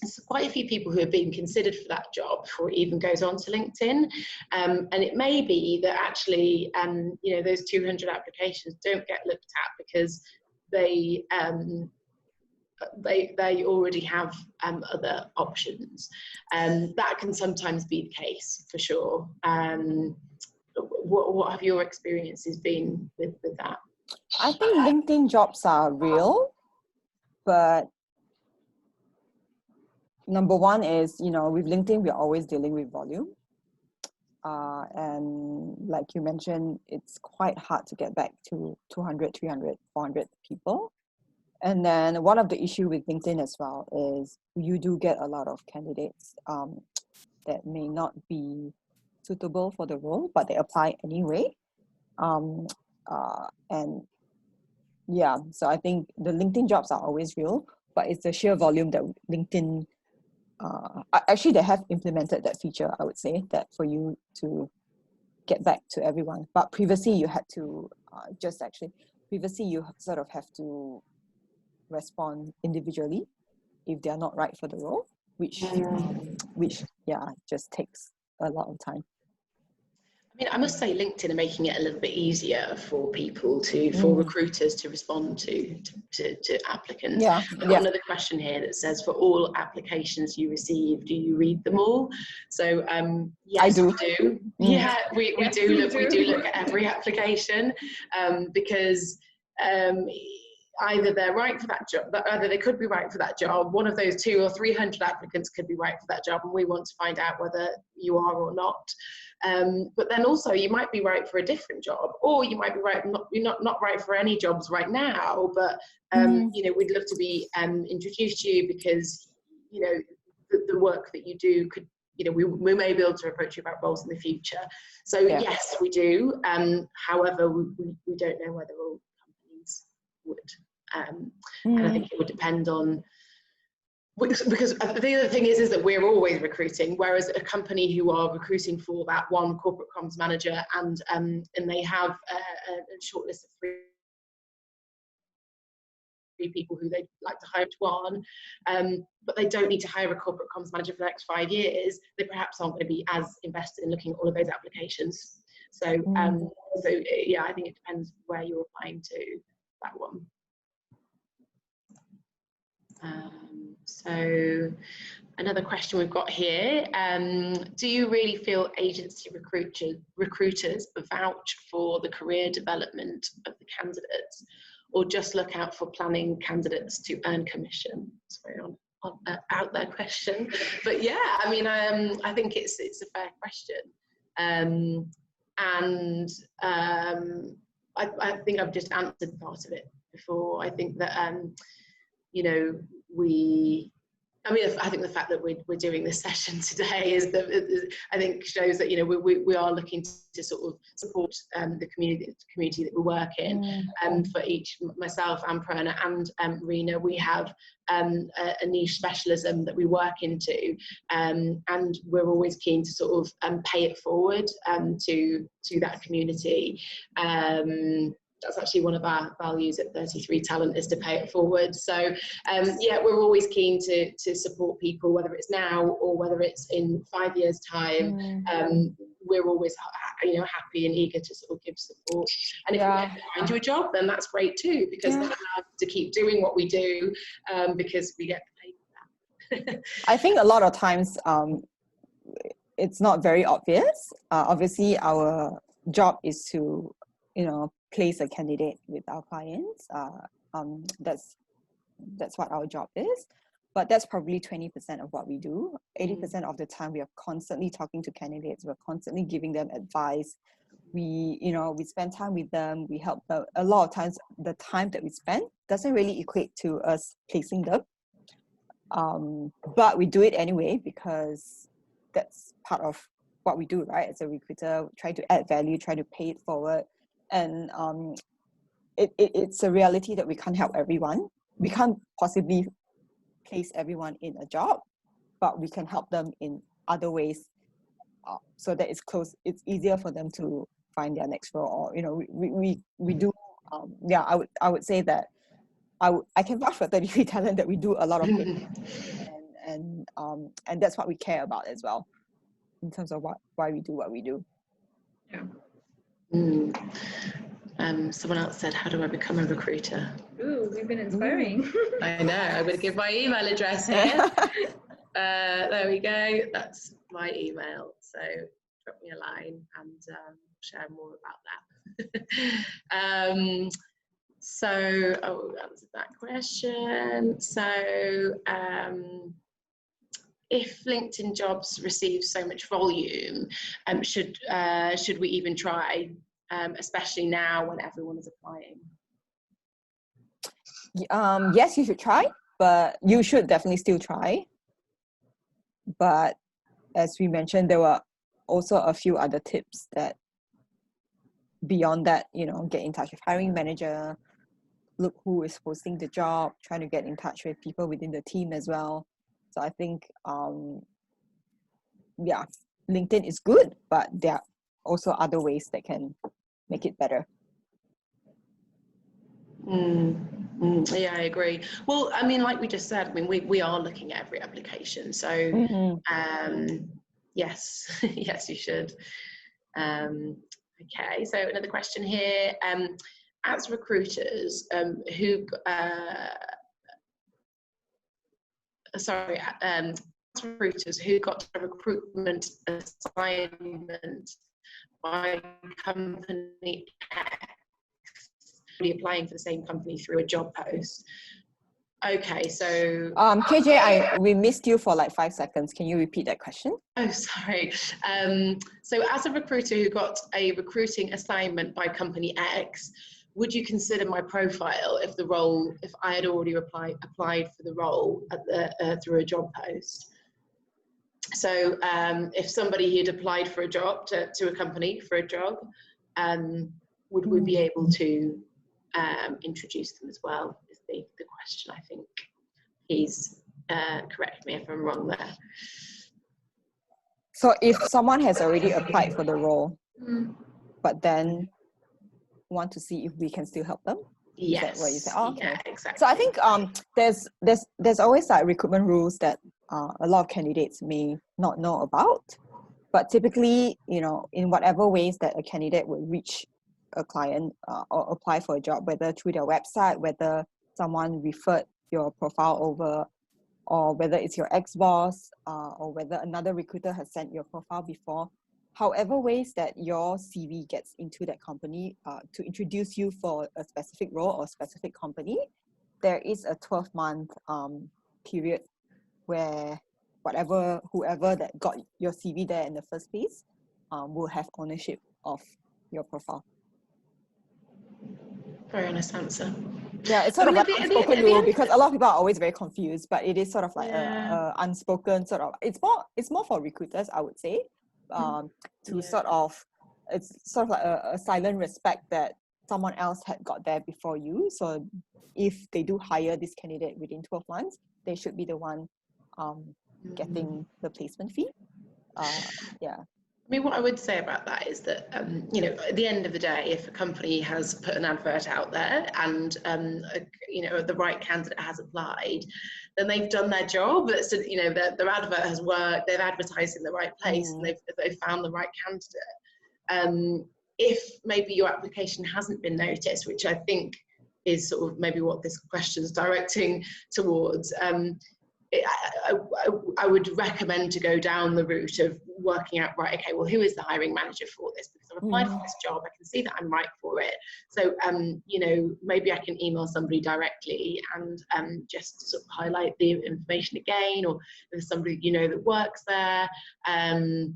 Speaker 1: There's quite a few people who are being considered for that job before it even goes on to LinkedIn. And it may be that actually, you know, those 200 applications don't get looked at because they already have other options. That can sometimes be the case, for sure. What have your experiences been with that?
Speaker 3: I think LinkedIn jobs are real, but number one is, you know, with LinkedIn, we're always dealing with volume. And like you mentioned, it's quite hard to get back to 200, 300, 400 people. And then one of the issues with LinkedIn as well is you do get a lot of candidates that may not be suitable for the role, but they apply anyway. And yeah, so I think the LinkedIn jobs are always real, but it's the sheer volume that LinkedIn, actually they have implemented that feature, I would say, that for you to get back to everyone. But previously you had to previously you sort of have to respond individually if they are not right for the role, which just takes a lot of time.
Speaker 1: I mean, I must say LinkedIn are making it a little bit easier for people for recruiters to respond to applicants.
Speaker 3: Yeah.
Speaker 1: I've got another question here that says, for all applications you receive, do you read them all? So yes,
Speaker 3: I do.
Speaker 1: We do. Yeah, we do look at every application because either they're right for that job, either they could be right for that job. One of those 200 or 300 applicants could be right for that job, and we want to find out whether you are or not. But then also you might be right for a different job, or you might be right, not right for any jobs right now, but you know, we'd love to be introduced to you because, you know, the work that you do could, you know, we may be able to approach you about roles in the future. So yes, we do. However, we don't know whether all companies would. And I think it would depend on, because the other thing is that we're always recruiting, whereas a company who are recruiting for that one corporate comms manager and they have a short list of three people who they'd like to hire to one, but they don't need to hire a corporate comms manager for the next 5 years, they perhaps aren't going to be as invested in looking at all of those applications. So yeah, I think it depends where you're applying to that one. So another question we've got here, do you really feel agency recruiters vouch for the career development of the candidates, or just look out for planning candidates to earn commission? It's a very out there question, but yeah, I mean, I think it's a fair question, and I think I've just answered part of it before. I think that you know, I think the fact that we're doing this session today is that I think shows that, you know, we are looking to sort of support the community that we work in. For each, myself and Prerna and Rena, we have a niche specialism that we work into, and we're always keen to sort of pay it forward to that community. That's actually one of our values at 33 Talent, is to pay it forward. So yeah, we're always keen to support people, whether it's now or whether it's in 5 years' time. We're always, you know, happy and eager to sort of give support. And if we can find you a job, then that's great too, because then we have to keep doing what we do because we get paid for that.
Speaker 3: I think a lot of times it's not very obvious. Obviously, our job is to, you know, place a candidate with our clients. That's what our job is, but that's probably 20% of what we do. 80% of the time we are constantly talking to candidates, we're constantly giving them advice, we spend time with them, we help them. A lot of times the time that we spend doesn't really equate to us placing them, but we do it anyway because that's part of what we do, right? As a recruiter, try to add value, try to pay it forward. And it's a reality that we can't help everyone. We can't possibly place everyone in a job. but we can help them in other ways, so that it's easier for them to find their next role. Or we do I would say that I can vouch for 33 Talent that we do a lot of it, and that's what we care about as well, in terms of why we do what we do.
Speaker 2: Yeah.
Speaker 1: Someone else said, how do I become a recruiter?
Speaker 2: Ooh, we've been inspiring.
Speaker 1: I know. I'm going to give my email address here. There we go. That's my email. So drop me a line and share more about that. So, answered that question. So, if LinkedIn jobs receive so much volume, should we even try, especially now when everyone is applying?
Speaker 3: Yes, you should try, but you should definitely still try. But as we mentioned, there were also a few other tips that beyond that, get in touch with hiring manager, look who is posting the job, trying to get in touch with people within the team as well. So I think, LinkedIn is good, but there are also other ways that can make it better.
Speaker 1: Yeah, I agree. Well, I mean, like we just said, I mean, we are looking at every application. So, yes, yes, you should. Okay, so another question here. As recruiters, recruiters who got a recruitment assignment by company X, applying for the same company through a job post. Okay, so
Speaker 3: KJ, we missed you for like 5 seconds. Can you repeat that question?
Speaker 1: Oh, sorry. So as a recruiter who got a recruiting assignment by company X, would you consider my profile if I had already applied for the role through a job post? So if somebody had applied for a job to a company for a job, would we be able to introduce them as well, is the question, I think. Please correct me if I'm wrong there.
Speaker 3: So if someone has already applied for the role, but then want to see if we can still help them?
Speaker 1: Yes.
Speaker 3: Is that what you said? Oh, okay.
Speaker 1: Yeah, exactly.
Speaker 3: So I think there's always like recruitment rules that a lot of candidates may not know about. But typically, in whatever ways that a candidate will reach a client or apply for a job, whether through their website, whether someone referred your profile over, or whether it's your ex-boss, or whether another recruiter has sent your profile before, however ways that your CV gets into that company to introduce you for a specific role or specific company, there is a 12-month period where whoever that got your CV there in the first place will have ownership of your profile.
Speaker 1: Very honest answer.
Speaker 3: Yeah, it's sort of like an unspoken rule, because a lot of people are always very confused, but it is sort of like a unspoken sort of, it's more for recruiters, I would say, sort of, it's sort of like a silent respect that someone else had got there before you. So if they do hire this candidate within 12 months, they should be the one getting the placement fee.
Speaker 1: I mean, what I would say about that is that, at the end of the day, if a company has put an advert out there and, the right candidate has applied, then they've done their job. So, their advert has worked, they've advertised in the right place, and they've found the right candidate. If maybe your application hasn't been noticed, which I think is sort of maybe what this question is directing towards, I would recommend to go down the route of working out, right, okay, well, who is the hiring manager for this? Because I've applied for this job, I can see that I'm right for it. So, maybe I can email somebody directly and just sort of highlight the information again, or if there's somebody that works there. And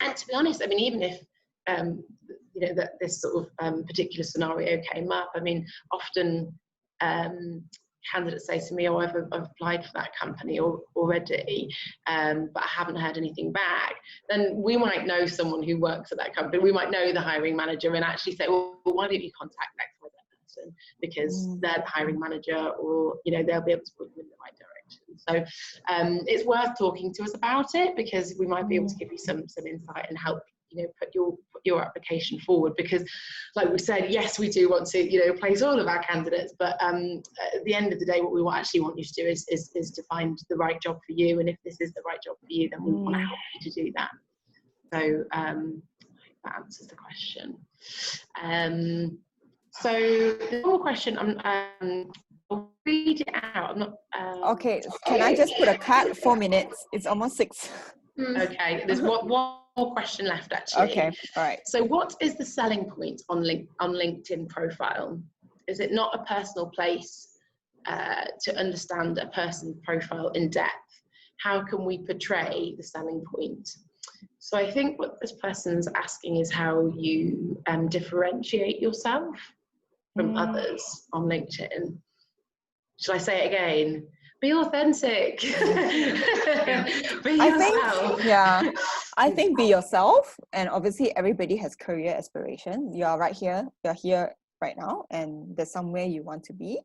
Speaker 1: to be honest, I mean, even if that this sort of particular scenario came up, I mean, often candidates say to me, I've applied for that company already, but I haven't heard anything back. Then we might know someone who works at that company. We might know the hiring manager and actually say, well, why don't you contact that person? Because they're the hiring manager, or, they'll be able to put you in the right direction. So it's worth talking to us about it, because we might be able to give you some insight and help, you know, put your application forward. Because like we said, yes, we do want to, you know, place all of our candidates, but at the end of the day, what we actually want you to do is to find the right job for you. And if this is the right job for you, then we want to help you to do that. So that answers the question. So the whole question, I'll read it out. I'm not.
Speaker 3: Okay, can I just put a cut? 4 minutes. It's almost 6.
Speaker 1: Okay, there's one more question left, actually.
Speaker 3: Okay, all right.
Speaker 1: So what is the selling point on LinkedIn profile? Is it not a personal place to understand a person's profile in depth? How can we portray the selling point? So I think what this person's asking is how you differentiate yourself from others on LinkedIn. Shall I say it again? Be authentic. Be yourself.
Speaker 3: I think be yourself. And obviously everybody has career aspiration. You are right here. You're here right now, and there's somewhere you want to be.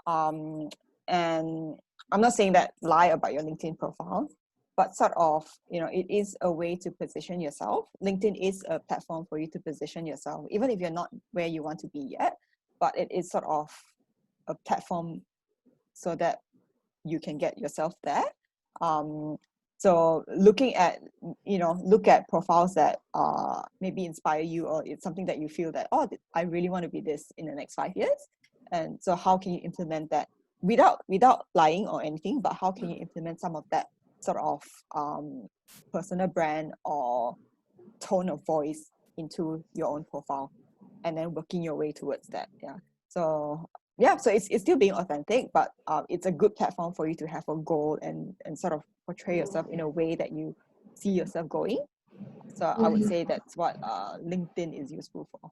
Speaker 3: And I'm not saying that lie about your LinkedIn profile, but sort of, you know, it is a way to position yourself. LinkedIn is a platform for you to position yourself, even if you're not where you want to be yet, but it is sort of a platform so that you can get yourself there. So looking at, you know, look at profiles that maybe inspire you, or it's something that you feel that, oh, I really want to be this in the next 5 years. And so how can you implement that without lying or anything, but how can you implement some of that sort of personal brand or tone of voice into your own profile, and then working your way towards that. So it's still being authentic, but it's a good platform for you to have a goal and sort of portray yourself in a way that you see yourself going. So I would say that's what LinkedIn is useful for.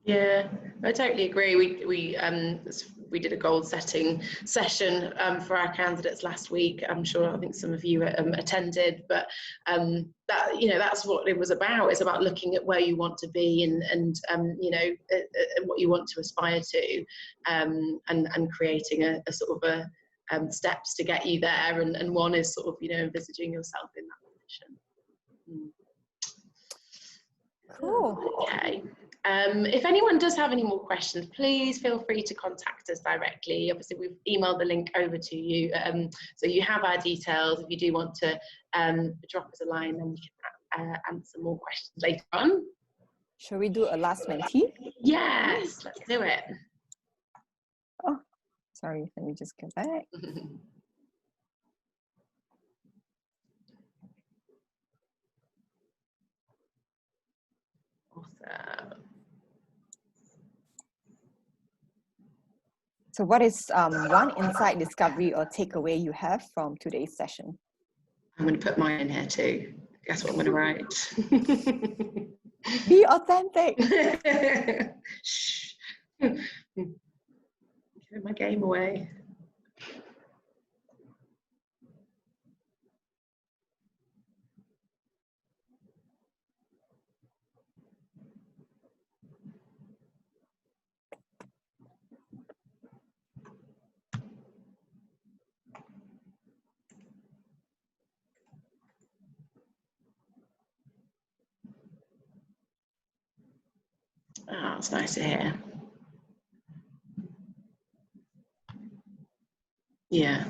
Speaker 1: Yeah, I totally agree. We did a goal setting session for our candidates last week. I think some of you attended, but that, you know, that's what it was about. It's about looking at where you want to be and you know, what you want to aspire to, and creating a sort of a steps to get you there. And one is sort of, you know, envisaging yourself in that position.
Speaker 3: Cool.
Speaker 1: Okay. If anyone does have any more questions, please feel free to contact us directly. Obviously, we've emailed the link over to you, so you have our details. If you do want to drop us a line, then we can answer more questions later on.
Speaker 3: Shall we do a last mentee?
Speaker 1: Yes, let's do it.
Speaker 3: Oh, sorry, let me just go back.
Speaker 1: Awesome.
Speaker 3: So what is one insight, discovery, or takeaway you have from today's session?
Speaker 1: I'm going to put mine in here too. Guess what I'm going to write?
Speaker 3: Be authentic.
Speaker 1: Shh. Giving my game away. Oh, it's nice to hear. Yeah.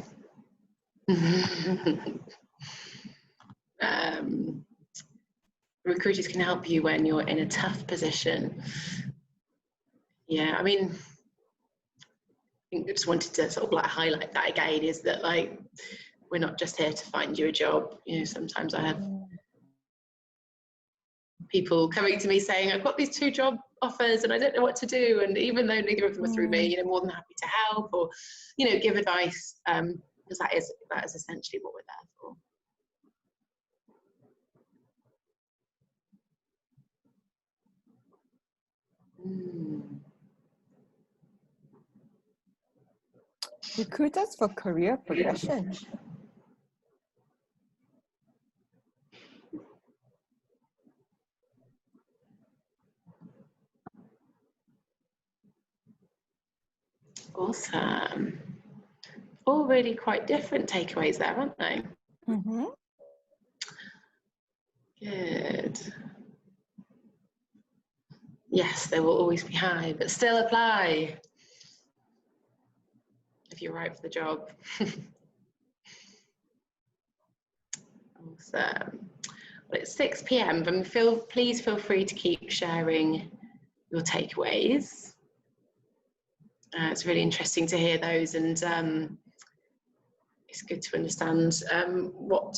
Speaker 1: Recruiters can help you when you're in a tough position. Yeah, I mean, I think I just wanted to sort of like highlight that again, is that like, we're not just here to find you a job. You know, sometimes I have people coming to me saying, I've got these 2 job offers and I don't know what to do. And even though neither of them are through me, you know, more than happy to help, or, you know, give advice, because that is essentially what we're there for.
Speaker 3: Recruiters for career progression.
Speaker 1: Awesome. all really quite different takeaways there, aren't they?
Speaker 3: Mm-hmm.
Speaker 1: Good. Yes, they will always be high, but still apply if you're right for the job. Awesome. Well, it's 6 p.m. and please feel free to keep sharing your takeaways. It's really interesting to hear those, and it's good to understand what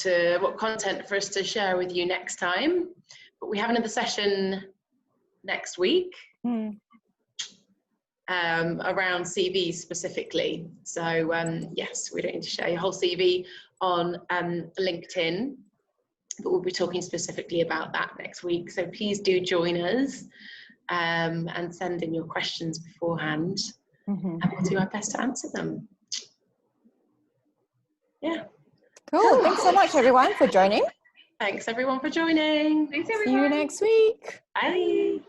Speaker 1: content for us to share with you next time. But we have another session next week around CVs specifically. So yes, we don't need to share your whole CV on LinkedIn, but we'll be talking specifically about that next week. So please do join us and send in your questions beforehand, and we'll do our best to answer them. Yeah.
Speaker 3: Cool. Thanks so much, everyone, for joining.
Speaker 1: Thanks, everyone, for joining.
Speaker 2: Thanks, everyone.
Speaker 3: See you next week.
Speaker 1: Bye.